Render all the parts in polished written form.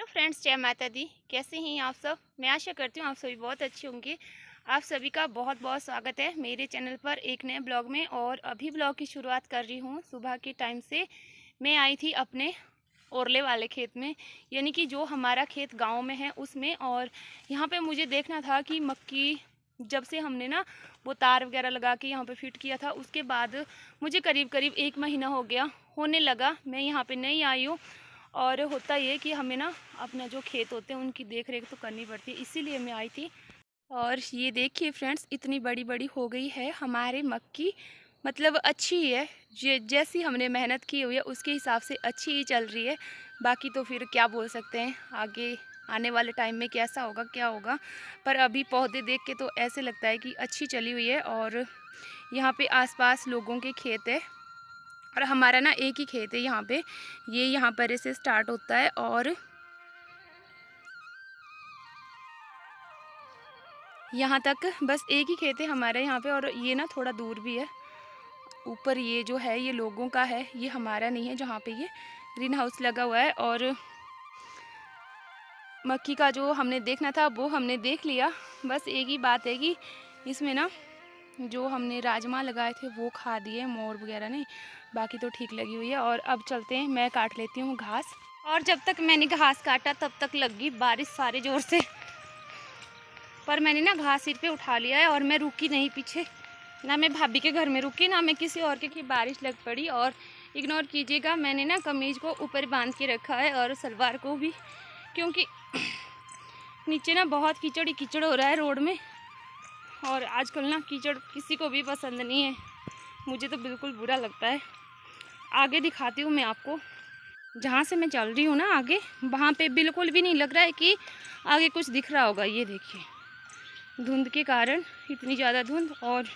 Hello friends, जय माता दी। कैसे हैं आप सब? मैं आशा करती हूँ आप सभी बहुत अच्छे होंगे। आप सभी का बहुत बहुत स्वागत है मेरे चैनल पर एक नए ब्लॉग में। और अभी ब्लॉग की शुरुआत कर रही हूँ सुबह के टाइम से। मैं आई थी अपने ओरले वाले खेत में, यानी कि जो हमारा खेत गांव में है उसमें। और यहाँ पे मुझे देखना था कि मक्की जब से हमने ना वो तार वगैरह लगा के यहाँ पे फिट किया था, उसके बाद मुझे करीब करीब 1 महीना हो गया होने लगा मैं यहाँ पे नहीं आई हूँ। और होता ये कि हमें ना अपना जो खेत होते हैं उनकी देख रेख तो करनी पड़ती है, इसीलिए मैं आई थी। और ये देखिए फ्रेंड्स, इतनी बड़ी बड़ी हो गई है हमारे मक्की। मतलब अच्छी ही है, जैसी हमने मेहनत की हुई है उसके हिसाब से अच्छी ही चल रही है। बाकी तो फिर क्या बोल सकते हैं, आगे आने वाले टाइम में कैसा होगा क्या होगा। पर अभी पौधे देख के तो ऐसे लगता है कि अच्छी चली हुई है। और यहाँ पे आसपास लोगों के खेत है और हमारा ना एक ही खेत है यहाँ पे। ये यहाँ पर से स्टार्ट होता है और यहाँ तक बस एक ही खेत है हमारे यहाँ पे। और ये ना थोड़ा दूर भी है। ऊपर ये जो है ये लोगों का है, ये हमारा नहीं है। जहाँ पे ये ग्रीन हाउस लगा हुआ है और मक्की का जो हमने देखना था वो हमने देख लिया। बस एक ही बात है कि इसमें ना जो हमने राजमा लगाए थे वो खा दिए मोर वगैरह ने, बाकी तो ठीक लगी हुई है। और अब चलते हैं, मैं काट लेती हूँ घास। और जब तक मैंने घास काटा तब तक लग गई बारिश सारे ज़ोर से। पर मैंने ना घास सिर पे उठा लिया है और मैं रुकी नहीं पीछे। ना मैं भाभी के घर में रुकी, ना मैं किसी और के कि बारिश लग पड़ी। और इग्नोर कीजिएगा, मैंने ना कमीज़ को ऊपर बांध के रखा है और सलवार को भी, क्योंकि नीचे ना बहुत कीचड़ ही कीचड़ हो रहा है रोड में। और आजकल ना कीचड़ किसी को भी पसंद नहीं है, मुझे तो बिल्कुल बुरा लगता है। आगे दिखाती हूँ मैं आपको, जहाँ से मैं चल रही हूँ ना आगे, वहाँ पे बिल्कुल भी नहीं लग रहा है कि आगे कुछ दिख रहा होगा। ये देखिए, धुंध के कारण, इतनी ज़्यादा धुंध और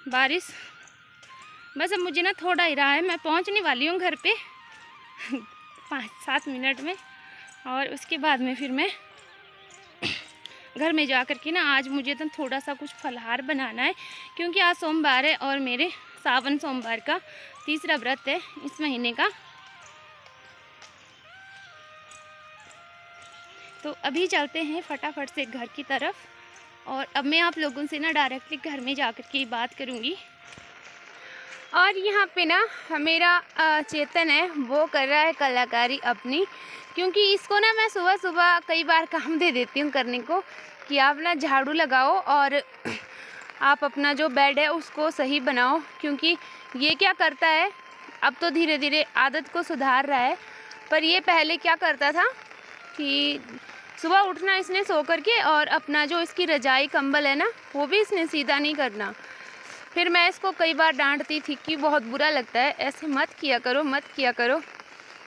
बारिश। बस अब मुझे ना थोड़ा ही रहा है, मैं पहुँचने वाली हूँ घर पे 5-7 मिनट में। और उसके बाद में फिर मैं घर में जा कर के ना, आज मुझे तो थोड़ा सा कुछ फलाहार बनाना है, क्योंकि आज सोमवार है और मेरे सावन सोमवार का तीसरा व्रत है इस महीने का। तो अभी चलते हैं फटाफट से घर की तरफ। और अब मैं आप लोगों से ना डायरेक्टली घर में जा कर के बात करूँगी। और यहाँ पे ना मेरा चेतन है, वो कर रहा है कलाकारी अपनी, क्योंकि इसको ना मैं सुबह सुबह कई बार काम दे देती हूँ करने को कि आप ना झाड़ू लगाओ और आप अपना जो बेड है उसको सही बनाओ। क्योंकि ये क्या करता है, अब तो धीरे धीरे आदत को सुधार रहा है। पर ये पहले क्या करता था कि सुबह उठना इसने सो कर के, और अपना जो इसकी रजाई कंबल है ना वो भी इसने सीधा नहीं करना। फिर मैं इसको कई बार डांटती थी कि बहुत बुरा लगता है, ऐसे मत किया करो मत किया करो।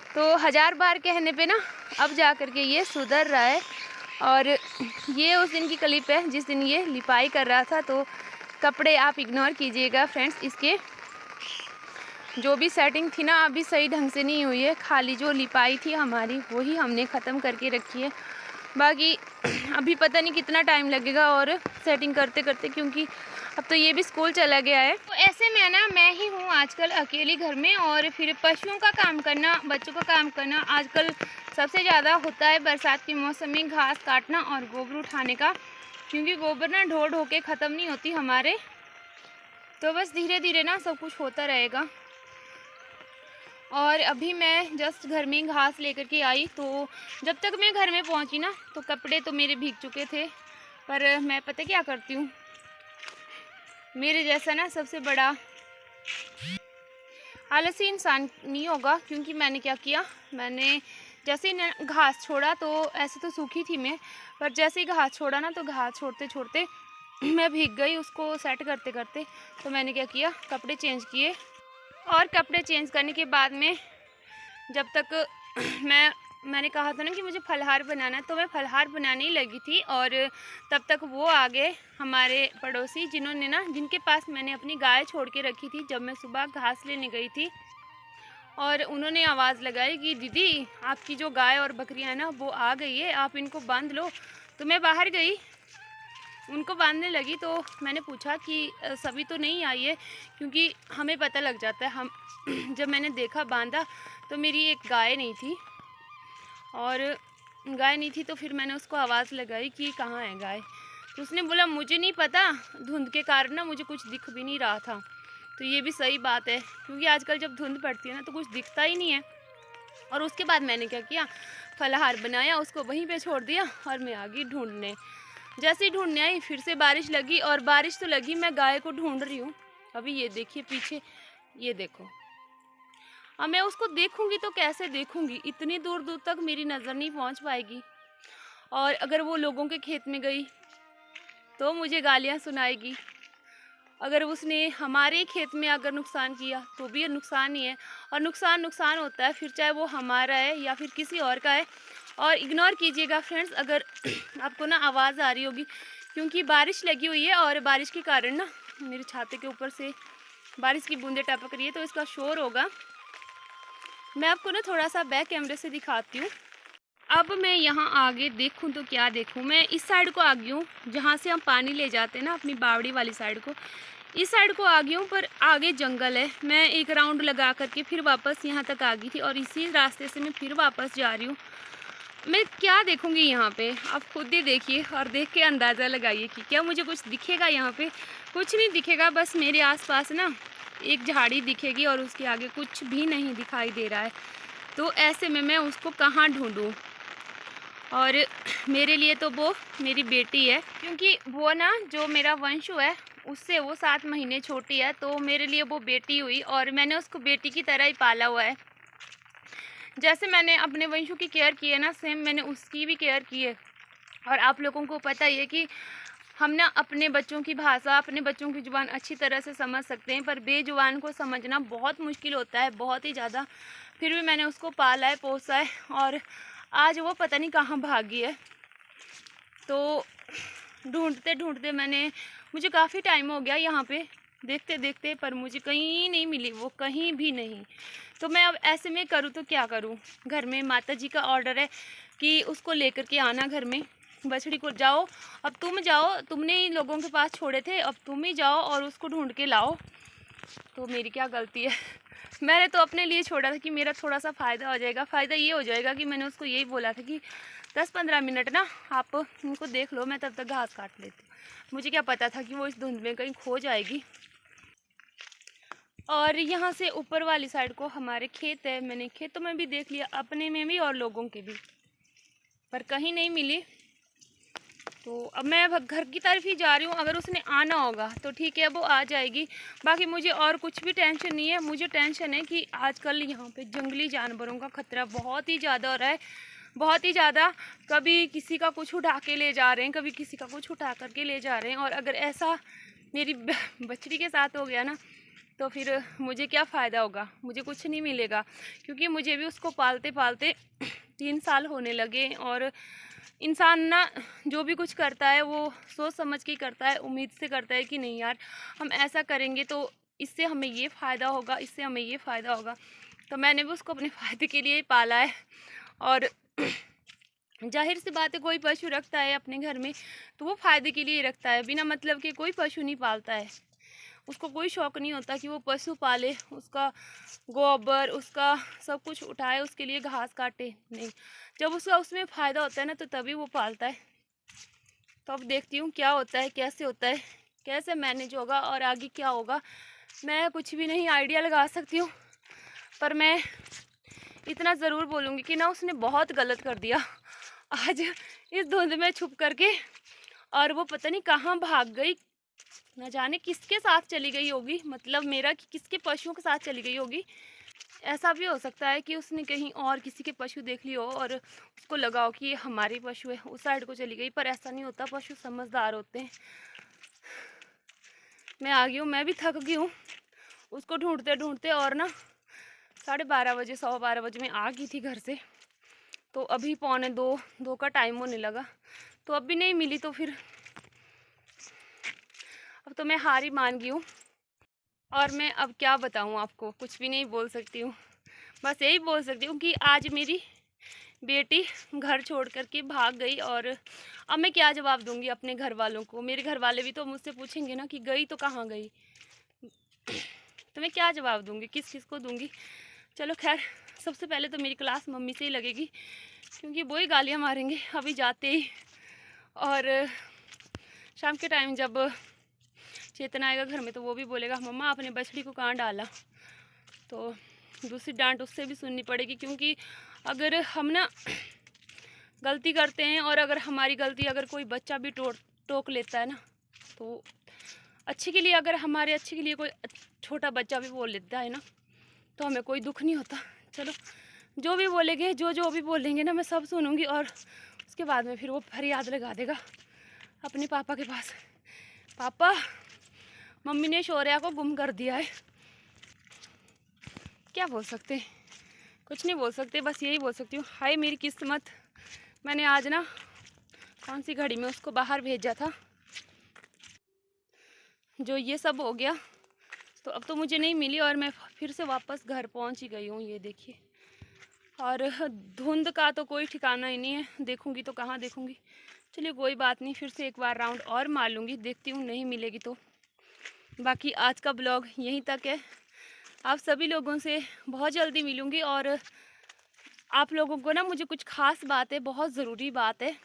तो 1000 बार कहने पे ना अब जा कर के ये सुधर रहा है। और ये उस दिन की क्लिप है जिस दिन ये लिपाई कर रहा था। तो कपड़े आप इग्नोर कीजिएगा फ्रेंड्स, इसके जो भी सेटिंग थी ना अभी सही ढंग से नहीं हुई है। खाली जो लिपाई थी हमारी वही हमने ख़त्म करके रखी है। बाकी अभी पता नहीं कितना टाइम लगेगा और सेटिंग करते करते, क्योंकि अब तो ये भी स्कूल चला गया है। तो ऐसे में ना मैं ही हूँ आजकल अकेली घर में। और फिर पशुओं का काम करना, बच्चों का काम करना आजकल सबसे ज़्यादा होता है बरसात के मौसम में, घास काटना और गोबर उठाने का। क्योंकि गोबर ना ढो ढो के ख़त्म नहीं होती हमारे। तो बस धीरे धीरे ना सब कुछ होता रहेगा। और अभी मैं जस्ट घर में घास लेकर के आई, तो जब तक मैं घर में पहुंची ना तो कपड़े तो मेरे भीग चुके थे। पर मैं पता क्या करती हूँ, मेरे जैसा ना सबसे बड़ा आलसी इंसान नहीं होगा। क्योंकि मैंने क्या किया, मैंने जैसे ही घास छोड़ा, तो ऐसे तो सूखी थी मैं, पर जैसे ही घास छोड़ा ना तो घास छोड़ते छोड़ते मैं भीग गई उसको सेट करते करते। तो मैंने क्या किया, कपड़े चेंज किए। और कपड़े चेंज करने के बाद में जब तक मैंने कहा था ना कि मुझे फलाहार बनाना है, तो मैं फलाहार बनाने ही लगी थी। और तब तक वो आ गए हमारे पड़ोसी, जिन्होंने ना, जिनके पास मैंने अपनी गाय छोड़ के रखी थी जब मैं सुबह घास लेने गई थी। और उन्होंने आवाज़ लगाई कि दीदी आपकी जो गाय और बकरियां हैं ना वो आ गई है, आप इनको बांध लो। तो मैं बाहर गई, उनको बांधने लगी। तो मैंने पूछा कि सभी तो नहीं आई है, क्योंकि हमें पता लग जाता है। हम जब मैंने देखा बांधा तो मेरी एक गाय नहीं थी। और गाय नहीं थी, तो फिर मैंने उसको आवाज़ लगाई कि कहाँ है गाय। तो उसने बोला मुझे नहीं पता, धुंध के कारण ना मुझे कुछ दिख भी नहीं रहा था। तो ये भी सही बात है, क्योंकि आजकल जब धुंध पड़ती है ना तो कुछ दिखता ही नहीं है। और उसके बाद मैंने क्या किया, फलाहार बनाया, उसको वहीं पे छोड़ दिया और मैं आ गई ढूंढने। जैसे ही ढूंढने आई फिर से बारिश लगी, और बारिश तो लगी, मैं गाय को ढूंढ रही हूँ। अभी ये देखिए पीछे, ये देखो। अब मैं उसको देखूंगी तो कैसे देखूंगी, इतनी दूर दूर तक मेरी नज़र नहीं पहुँच पाएगी। और अगर वो लोगों के खेत में गई तो मुझे गालियाँ सुनाएगी। अगर उसने हमारे खेत में अगर नुकसान किया तो भी ये नुकसान ही है, और नुकसान नुकसान होता है, फिर चाहे वो हमारा है या फिर किसी और का है। और इग्नोर कीजिएगा फ्रेंड्स अगर आपको ना आवाज़ आ रही होगी, क्योंकि बारिश लगी हुई है और बारिश के कारण ना मेरे छाते के ऊपर से बारिश की बूंदें टपक रही है, तो इसका शोर होगा। मैं आपको ना थोड़ा सा बैक कैमरे से दिखाती हूँ। अब मैं यहाँ आगे देखूँ तो क्या देखूँ, मैं इस साइड को आ गई हूँ जहाँ से हम पानी ले जाते हैं ना, अपनी बावड़ी वाली साइड को, इस साइड को आ गई हूँ। पर आगे जंगल है। मैं एक राउंड लगा करके फिर वापस यहाँ तक आ गई थी, और इसी रास्ते से मैं फिर वापस जा रही हूँ। मैं क्या देखूँगी यहाँ पे, आप खुद ही देखिए और देख के अंदाज़ा लगाइए कि क्या मुझे कुछ दिखेगा यहाँ पे। कुछ नहीं दिखेगा, बस मेरे आसपास ना एक झाड़ी दिखेगी और उसके आगे कुछ भी नहीं दिखाई दे रहा है। तो ऐसे में मैं उसको कहाँ ढूँढूँ। और मेरे लिए तो वो मेरी बेटी है, क्योंकि वो ना जो मेरा वंशु है उससे वो 7 महीने छोटी है, तो मेरे लिए वो बेटी हुई, और मैंने उसको बेटी की तरह ही पाला हुआ है। जैसे मैंने अपने वंशु की केयर की है ना, सेम मैंने उसकी भी केयर की है। और आप लोगों को पता ही है कि हम ना अपने बच्चों की भाषा, अपने बच्चों की ज़ुबान अच्छी तरह से समझ सकते हैं, पर बेजुबान को समझना बहुत मुश्किल होता है, बहुत ही ज़्यादा। फिर भी मैंने उसको पाला है, पोसा है, और आज वो पता नहीं कहाँ भागी है। तो ढूंढते ढूंढते मुझे काफ़ी टाइम हो गया यहाँ पे देखते देखते, पर मुझे कहीं नहीं मिली, वो कहीं भी नहीं। तो मैं अब ऐसे में करूँ तो क्या करूँ। घर में माता जी का ऑर्डर है कि उसको लेकर के आना घर में, बछड़ी को जाओ, अब तुम जाओ, तुमने इन लोगों के पास छोड़े थे, अब तुम ही जाओ और उसको ढूंढ के लाओ। तो मेरी क्या गलती है। मैंने तो अपने लिए छोड़ा था कि मेरा थोड़ा सा फ़ायदा हो जाएगा। फ़ायदा ये हो जाएगा कि मैंने उसको यही बोला था कि 10-15 मिनट ना आप उनको देख लो, मैं तब तक घास काट लेती हूँ। मुझे क्या पता था कि वो इस धुंध में कहीं खो जाएगी। और यहाँ से ऊपर वाली साइड को हमारे खेत है, मैंने खेतों में भी देख लिया, अपने में भी और लोगों के भी, पर कहीं नहीं मिली। तो अब मैं घर की तरफ ही जा रही हूँ। अगर उसने आना होगा तो ठीक है, वो आ जाएगी। बाकी मुझे और कुछ भी टेंशन नहीं है। मुझे टेंशन है कि आजकल यहाँ पे जंगली जानवरों का खतरा बहुत ही ज़्यादा हो रहा है, बहुत ही ज़्यादा। कभी किसी का कुछ उठा के ले जा रहे हैं, कभी किसी का कुछ उठा करके ले जा रहे हैं। और अगर ऐसा मेरी बछड़ी के साथ हो गया ना, तो फिर मुझे क्या फ़ायदा होगा, मुझे कुछ नहीं मिलेगा। क्योंकि मुझे भी उसको पालते पालते 3 साल होने लगे। और इंसान ना जो भी कुछ करता है वो सोच समझ के करता है, उम्मीद से करता है कि नहीं यार हम ऐसा करेंगे तो इससे हमें ये फ़ायदा होगा, इससे हमें ये फ़ायदा होगा। तो मैंने भी उसको अपने फ़ायदे के लिए ही पाला है। और जाहिर सी बात है, कोई पशु रखता है अपने घर में तो वो फ़ायदे के लिए रखता है, बिना मतलब के कोई पशु नहीं पालता है। उसको कोई शौक़ नहीं होता कि वो पशु पाले, उसका गोबर, उसका सब कुछ उठाए, उसके लिए घास काटे, नहीं। जब उसका उसमें फ़ायदा होता है ना तो तभी वो पालता है। तो अब देखती हूँ क्या होता है, कैसे होता है, कैसे मैनेज होगा और आगे क्या होगा। मैं कुछ भी नहीं आइडिया लगा सकती हूँ, पर मैं इतना ज़रूर बोलूँगी कि ना उसने बहुत गलत कर दिया आज इस धुंध में छुप करके। और वो पता नहीं कहाँ भाग गई, न जाने किसके साथ चली गई होगी, मतलब मेरा कि किसके पशुओं के साथ चली गई होगी। ऐसा भी हो सकता है कि उसने कहीं और किसी के पशु देख लिए हो और उसको लगा हो कि ये हमारे पशु है, उस साइड को चली गई। पर ऐसा नहीं होता, पशु समझदार होते हैं। मैं आ गई हूँ, मैं भी थक गई हूँ उसको ढूंढते ढूंढते। और ना 12:30 बजे, 12:15 बजे मैं आ गई थी घर से, तो अभी 1:45-2 का टाइम होने लगा, तो अब भी नहीं मिली। तो फिर अब तो मैं हार ही मान गई हूँ। और मैं अब क्या बताऊँ आपको, कुछ भी नहीं बोल सकती हूँ। बस यही बोल सकती हूँ कि आज मेरी बेटी घर छोड़ कर के भाग गई। और अब मैं क्या जवाब दूँगी अपने घर वालों को। मेरे घर वाले भी तो मुझसे पूछेंगे ना कि गई तो कहाँ गई। तो मैं क्या जवाब दूँगी, किस किस को दूँगी। चलो खैर, सबसे पहले तो मेरी क्लास मम्मी से ही लगेगी, क्योंकि वो ही गालियाँ मारेंगे अभी जाते ही। और शाम के टाइम जब चेतन आएगा घर में तो वो भी बोलेगा मम्मा आपने बछड़ी को कहाँ डाला। तो दूसरी डांट उससे भी सुननी पड़ेगी, क्योंकि अगर हम ना गलती करते हैं और अगर हमारी गलती अगर कोई बच्चा भी टोक लेता है ना, तो अच्छे के लिए, अगर हमारे अच्छे के लिए कोई छोटा बच्चा भी बोल लेता है ना, तो हमें कोई दुख नहीं होता। चलो जो भी बोलेंगे, जो भी बोलेंगे ना, मैं सब सुनूंगी। और उसके बाद में फिर वो फरियाद लगा देगा अपने पापा के पास, पापा मम्मी ने शौर्या को गुम कर दिया है। क्या बोल सकते, कुछ नहीं बोल सकते, बस यही बोल सकती हूँ हाय मेरी किस्मत, मैंने आज ना कौन सी घड़ी में उसको बाहर भेजा था। जो ये सब हो गया तो अब तो मुझे नहीं मिली और मैं फिर से वापस घर पहुँच ही गई हूँ, ये देखिए। और धुंध का तो कोई ठिकाना ही नहीं है, देखूँगी तो कहाँ देखूँगी। चलिए कोई बात नहीं, फिर से एक बार राउंड और मार लूँगी, देखती हूँ नहीं मिलेगी तो। बाकी आज का ब्लॉग यहीं तक है। आप सभी लोगों से बहुत जल्दी मिलूँगी और आप लोगों को ना मुझे कुछ ख़ास बात है, बहुत ज़रूरी बात है,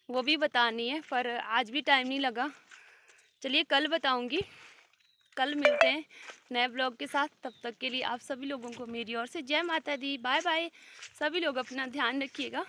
वो भी बतानी है, पर आज भी टाइम नहीं लगा। चलिए कल बताऊँगी, कल मिलते हैं नए ब्लॉग के साथ। तब तक के लिए आप सभी लोगों को मेरी ओर से जय माता दी, बाय बाय। सभी लोग अपना ध्यान रखिएगा।